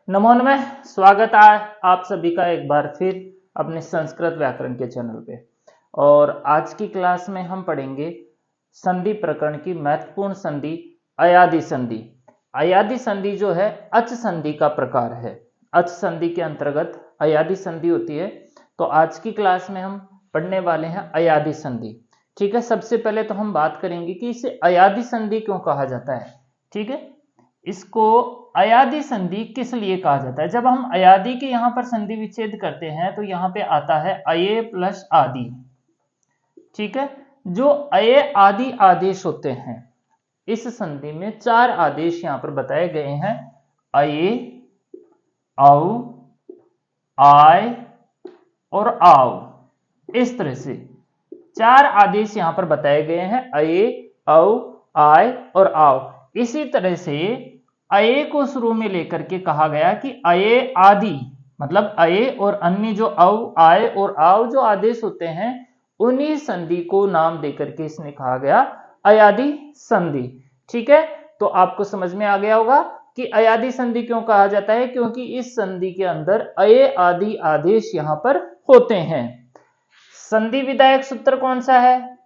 नमो नमः। स्वागत है आप सभी का एक बार फिर अपने संस्कृत व्याकरण के चैनल पे। और आज की क्लास में हम पढ़ेंगे संधि प्रकरण की महत्वपूर्ण संधि अयादि संधि। अयादि संधि जो है अच संधि का प्रकार है। अच संधि के अंतर्गत अयादि संधि होती है। तो आज की क्लास में हम पढ़ने वाले हैं अयादि संधि। ठीक है, सबसे पहले तो हम बात करेंगे कि इसे अयादि संधि क्यों कहा जाता है। ठीक है, इसको अयादि संधि किस लिए कहा जाता है। जब हम अयादि के यहां पर संधि विच्छेद करते हैं तो यहां पे आता है अये प्लस आदि। ठीक है, जो अये आदि आदेश होते हैं इस संधि में चार आदेश यहां पर बताए गए हैं। अये, औ, आय और आव। इस तरह से चार आदेश यहां पर बताए गए हैं, अये, औ, आय और आव। इसी तरह से अये को शुरू में लेकर के कहा गया कि अये आदि, मतलब अये और अन्य जो औ, आय और आव जो आदेश होते हैं उन्हीं संधि को नाम देकर के इसने कहा गया अयादि संधि। ठीक है, तो आपको समझ में आ गया होगा कि अयादि संधि क्यों कहा जाता है, क्योंकि इस संधि के अंदर अये आदि आदेश यहां पर होते हैं। संधि विधायक सूत्र कौन सा है?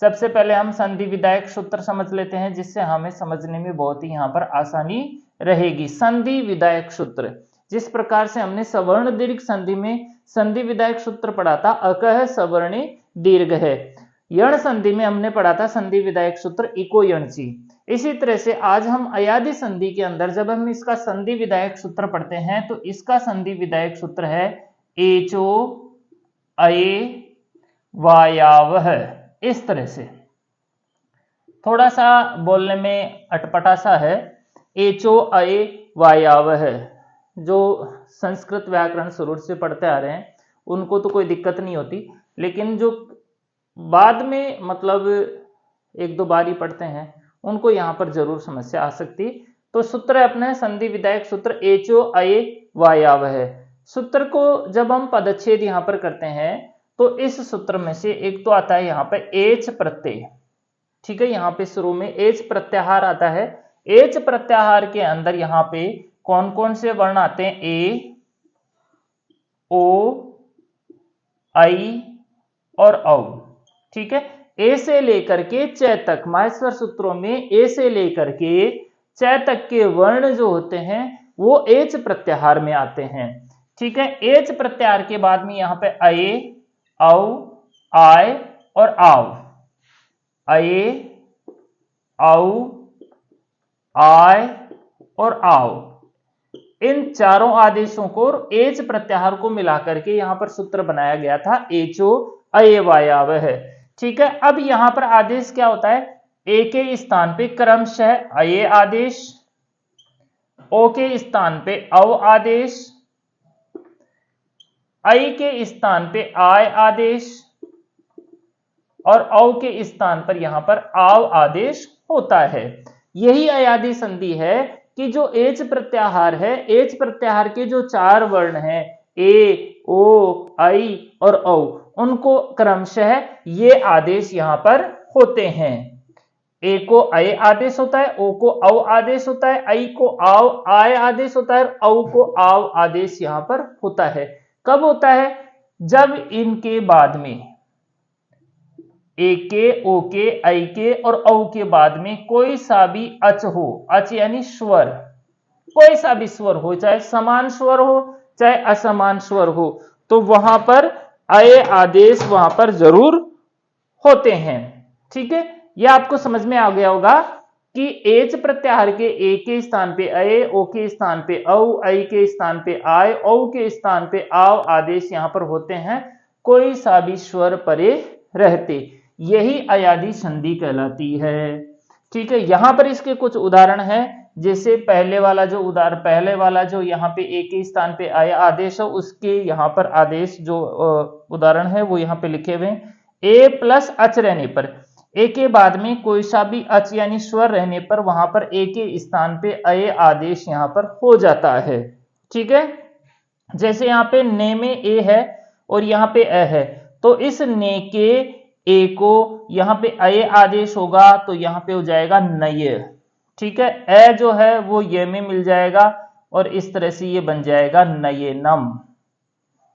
सबसे पहले हम संधि विधायक सूत्र समझ लेते हैं, जिससे हमें समझने में बहुत ही यहां पर आसानी रहेगी। संधि विधायक सूत्र, जिस प्रकार से हमने सवर्ण दीर्घ संधि में संधि विधायक सूत्र पढ़ा था, अकह सवर्णे दीर्घ है। यण संधि में हमने पढ़ा था संधि विधायक सूत्र इको यणची। इसी तरह से आज हम अयादि संधि के अंदर जब हम इसका संधि विधायक सूत्र पढ़ते हैं तो इसका संधि विधायक सूत्र है एचो अये वायावह। इस तरह से थोड़ा सा बोलने में अटपटा सा है। एचो अये वायावह, जो संस्कृत व्याकरण शुरू से पढ़ते आ रहे हैं उनको तो कोई दिक्कत नहीं होती, लेकिन जो बाद में मतलब एक दो बार ही पढ़ते हैं उनको यहाँ पर जरूर समस्या आ सकती। तो सूत्र है अपने संधि विधायक सूत्र एचो अये वायावह। सूत्र को जब हम पदच्छेद यहाँ पर करते हैं तो इस सूत्र में से एक तो आता है यहाँ पे एच प्रत्यय। ठीक है, यहाँ पे शुरू में एच प्रत्याहार आता है। एच प्रत्याहार के अंदर यहाँ पे कौन कौन से वर्ण आते हैं? ए, ओ, आई और औ। ठीक है, ए से लेकर के च तक, माहेश्वर सूत्रों में ए से लेकर के च तक के वर्ण जो होते हैं वो एच प्रत्याहार में आते हैं। ठीक है, एच प्रत्याहार के बाद में यहाँ पे अये, औ, आय और आव। अये, औ, आय और आव, इन चारों आदेशों को एच प्रत्याहार को मिलाकर के यहां पर सूत्र बनाया गया था एचो अये वायावह। ठीक है, अब यहां पर आदेश क्या होता है? ए के स्थान पे क्रमशः अये आदेश, ओ के स्थान पे औ आदेश, आई के स्थान पे आय आदेश और औ के स्थान पर यहां पर आव आदेश होता है। यही अयादि संधि है कि जो एच प्रत्याहार है, एच प्रत्याहार के जो चार वर्ण हैं ए, ओ, आई और औ, उनको क्रमशः ये आदेश यहां पर होते हैं। ए को अये आदेश होता है, ओ को औ आदेश होता है, आई को आव आय आदेश होता है, औ को आव आदेश यहां पर होता है। कब होता है? जब इनके बाद में ए के, ओ के, आई के और औ के बाद में कोई सा भी अच हो, अच यानी स्वर, कोई सा भी स्वर हो, चाहे समान स्वर हो चाहे असमान स्वर हो, तो वहां पर अये आदेश वहां पर जरूर होते हैं। ठीक है, यह आपको समझ में आ गया होगा कि एच प्रत्याहार के ए के स्थान पे अये, ओ के स्थान पे औ, आई के स्थान पे आय, औ के स्थान पे आव आदेश यहां पर होते हैं, कोई सा भी स्वर परे रहते। यही अयादि संधि कहलाती है। ठीक है, यहां पर इसके कुछ उदाहरण हैं, जैसे पहले वाला जो यहाँ पे ए के स्थान पे आया आदेश है, उसके यहाँ पर आदेश जो उदाहरण है वो यहाँ पे लिखे हुए हैं। ए प्लस अच रहने पर, ए के बाद में कोई सा भी अच यानी स्वर रहने पर वहां पर ए के स्थान पे अये आदेश यहाँ पर हो जाता है। ठीक है, जैसे यहाँ पे ने में ए है और यहाँ पे अ है, तो इस ने के ए को यहाँ पे अये आदेश होगा तो यहाँ पे हो जाएगा नय। ठीक है, ए जो है वो ये में मिल जाएगा, और इस तरह से ये बन जाएगा नयनम।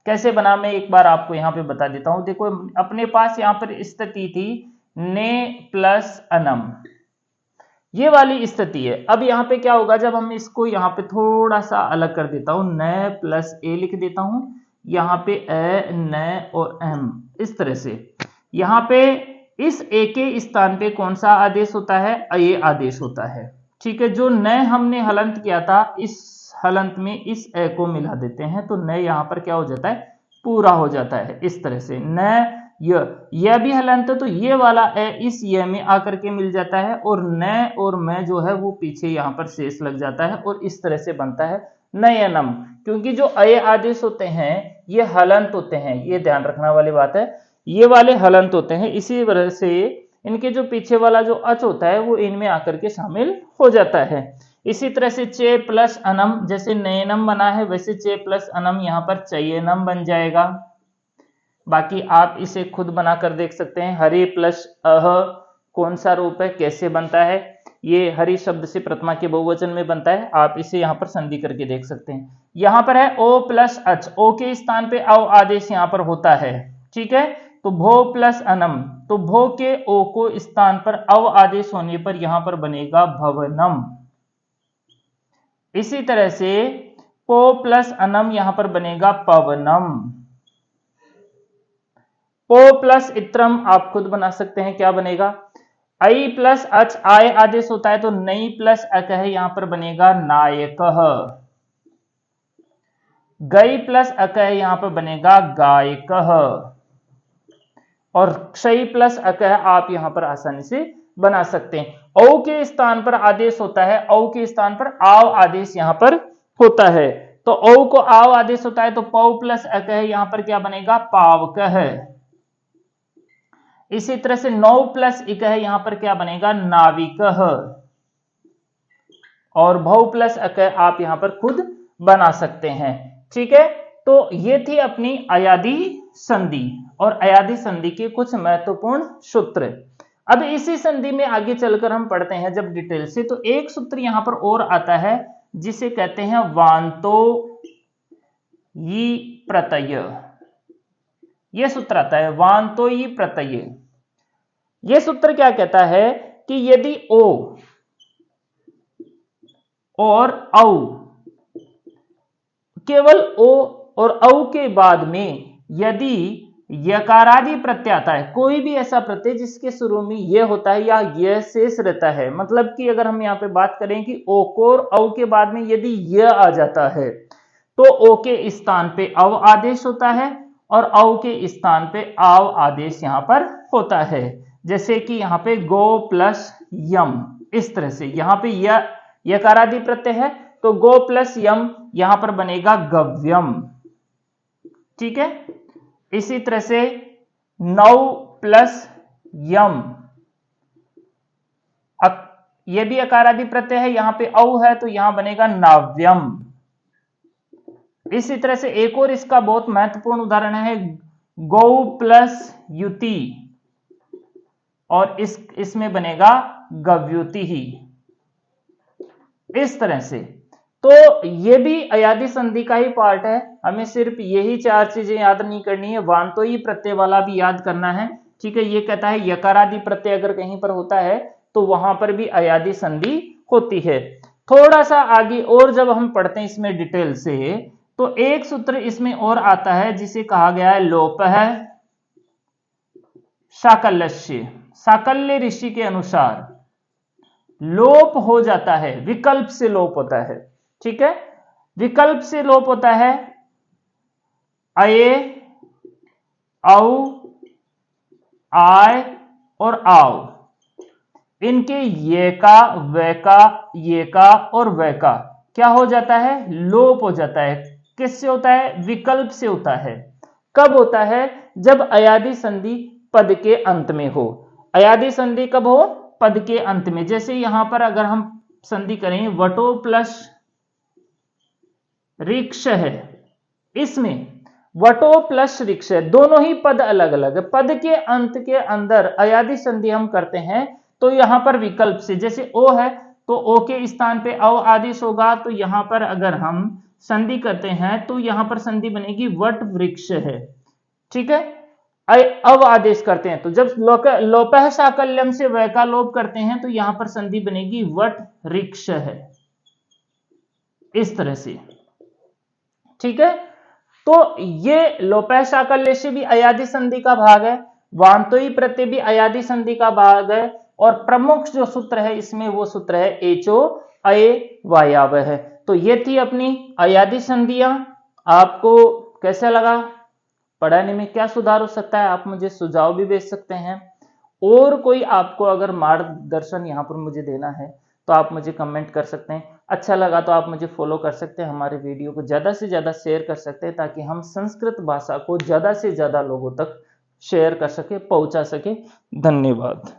कैसे बना मैं एक बार आपको यहाँ पे बता देता हूं। देखो अपने पास यहाँ पर स्थिति थी ने प्लस अनम, ये वाली स्थिति है। अब यहाँ पे क्या होगा, जब हम इसको यहाँ पे थोड़ा सा अलग कर देता हूं, न प्लस ए लिख देता हूं, यहाँ पे ए न और एम, इस तरह से यहाँ पे इस ए के स्थान पे कौन सा आदेश होता है, ये आदेश होता है। ठीक है, जो न हमने हलंत किया था, इस हलंत में इस ए को मिला देते हैं तो न यहाँ पर क्या हो जाता है, पूरा हो जाता है। इस तरह से न यह भी हलंत है तो ये वाला ए इस ये में आकर के मिल जाता है और न और मैं जो है वो पीछे यहाँ पर शेष लग जाता है और इस तरह से बनता है नयनम। क्योंकि जो अय आदेश होते हैं ये हलंत होते हैं, ये ध्यान रखने वाली बात है, ये वाले हलंत होते हैं, इसी वजह से इनके जो पीछे वाला जो अच होता है वो इनमें आकर के शामिल हो जाता है। इसी तरह से चे प्लस अनम, जैसे नयनम बना है वैसे चे प्लस अनम यहाँ पर चयनम बन जाएगा। बाकी आप इसे खुद बनाकर देख सकते हैं। हरि प्लस अह कौन सा रूप है, कैसे बनता है, ये हरि शब्द से प्रथमा के बहुवचन में बनता है। आप इसे यहाँ पर संधि करके देख सकते हैं। यहाँ पर है ओ प्लस अच, ओ के स्थान पे अव आदेश यहाँ पर होता है। ठीक है, तो भो प्लस अनम, तो भो के ओ को स्थान पर अव आदेश होने पर यहाँ पर बनेगा भवनम। इसी तरह से पो प्लस अनम यहाँ पर बनेगा पवनम। पो प्लस इत्रम आप खुद बना सकते हैं, क्या बनेगा, आई प्लस अच आय आदेश होता है तो नई प्लस अक है, यहां पर बनेगा नायक। गई प्लस अक है, यहां पर बनेगा गायक। और क्षय प्लस अक है, आप यहां पर आसानी से बना सकते हैं। औ के स्थान पर आदेश होता है, औ के स्थान पर आव आदेश यहां पर होता है, तो औ को आव आदेश होता है तो पौ प्लस अक है, यहां पर क्या बनेगा पावक है। इसी तरह से 9 प्लस इक है, यहां पर क्या बनेगा नाविक। और भव प्लस अक आप यहां पर खुद बना सकते हैं। ठीक है, तो ये थी अपनी अयादी संधि और अयादी संधि के कुछ महत्वपूर्ण सूत्र। अब इसी संधि में आगे चलकर हम पढ़ते हैं जब डिटेल से, तो एक सूत्र यहां पर और आता है जिसे कहते हैं वांतो यी प्रत्यय। यह सूत्र आता है वांतोयी प्रत्यय। यह सूत्र क्या कहता है कि यदि ओ और औ, केवल ओ और औ के बाद में यदि यकारादि प्रत्यय आता है, कोई भी ऐसा प्रत्यय जिसके शुरू में यह होता है या यह शेष रहता है, मतलब कि अगर हम यहां पे बात करें कि ओ को और औ के बाद में यदि यह आ जाता है तो ओ के स्थान पे अव आदेश होता है और औ के स्थान पे आव आदेश यहां पर होता है। जैसे कि यहां पे गो प्लस यम, इस तरह से यहां पे यकारादि प्रत्यय है तो गो प्लस यम यहां पर बनेगा गव्यम। ठीक है, इसी तरह से नौ प्लस यम, यह भी अकारादि प्रत्यय है, यहां पे औ है तो यहां बनेगा नाव्यम। इसी तरह से एक और इसका बहुत महत्वपूर्ण उदाहरण है गौ प्लस युति, और इसमें बनेगा गव्युति ही। इस तरह से तो ये भी अयादी संधि का ही पार्ट है, हमें सिर्फ यही 4 चीजें याद नहीं करनी है, वांतोयी प्रत्यय वाला भी याद करना है। ठीक है, ये कहता है यकारादि प्रत्यय अगर कहीं पर होता है तो वहां पर भी अयादी संधि होती है। थोड़ा सा आगे और जब हम पढ़ते हैं इसमें डिटेल से, तो एक सूत्र इसमें और आता है जिसे कहा गया है लोप है साकल्यस्य। साकल्य ऋषि के अनुसार लोप हो जाता है, विकल्प से लोप होता है। ठीक है, विकल्प से लोप होता है अये, औ, आय और आव, इनके ये का, वे का, ये का और वे का क्या हो जाता है, लोप हो जाता है। किससे होता है, विकल्प से होता है। कब होता है, जब अयादी संधि पद के अंत में हो। अयादी संधि कब हो, पद के अंत में। जैसे यहां पर अगर हम संधि करें वटो प्लस रिक्ष है, इसमें वटो प्लस रिक्ष है, दोनों ही पद अलग अलग है। पद के अंत के अंदर अयादी संधि हम करते हैं तो यहां पर विकल्प से, जैसे ओ है तो ओ के स्थान पे अव आदेश होगा, तो यहां पर अगर हम संधि करते हैं तो यहां पर संधि बनेगी वट वृक्ष है। ठीक है, अव आदेश करते हैं तो जब लोपः साकल्यम से वह का लोप करते हैं तो यहां पर संधि बनेगी वट वृक्ष है, इस तरह से। ठीक है, तो ये लोपः साकल्य से भी अयादि संधि का भाग है, वान्तोई प्रत्यय भी अयादि संधि का भाग है, और प्रमुख जो सूत्र है इसमें वो सूत्र है एचो अय वायाव है। तो ये थी अपनी अयादि संधियां। आपको कैसा लगा, पढ़ाने में क्या सुधार हो सकता है, आप मुझे सुझाव भी भेज सकते हैं, और कोई आपको अगर मार्गदर्शन यहाँ पर मुझे देना है तो आप मुझे कमेंट कर सकते हैं। अच्छा लगा तो आप मुझे फॉलो कर सकते हैं, हमारे वीडियो को ज़्यादा से ज़्यादा शेयर कर सकते हैं, ताकि हम संस्कृत भाषा को ज़्यादा से ज़्यादा लोगों तक शेयर कर सके, पहुंचा सके। धन्यवाद।